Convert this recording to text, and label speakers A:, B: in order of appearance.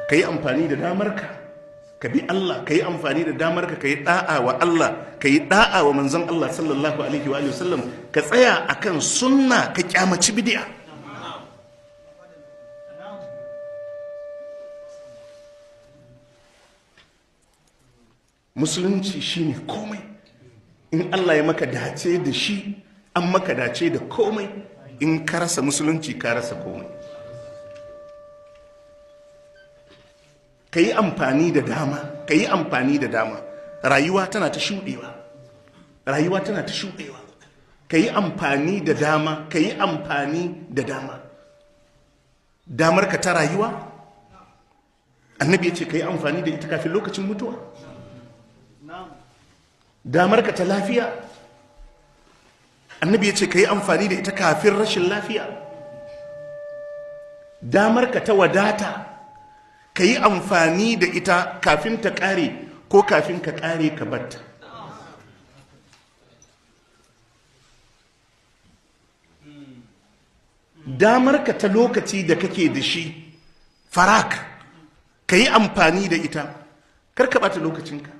A: ka yi amfani da damarka ka bi Allah, ka yi amfani da damarka ka yi da'a wa Allah, ka yi da'a wa manzon Allah sallallahu alaihi wa sallam, ka tsaya akan sunna, ka kyamaci bid'a. Musulunci shine komai. In Allah ya maka dace da shi, an maka dace da komai. In ka rasa musulunci, ka rasa komai. Ka yi amfani da dama, ka yi amfani da dama. Rayuwa tana ta shuɗewa, rayuwa tana ta shuɗewa. Ka yi amfani da dama, ka yi amfani da dama. Damar ka ta rayuwa, annabi ya ce ka yi amfani da ita kafin lokacin mutuwa. Damar ka ta lafiya, annabi ya ce ka yi amfani da ita kafin rashin lafiya. Damar ka ta wadata, ka yi amfani da ita kafin ta ƙare ko kafin ka ƙare ka batta. Damar ka ta lokaci da kake da shi, farak, ka yi amfani da ita, kar ka ɓata lokacinka.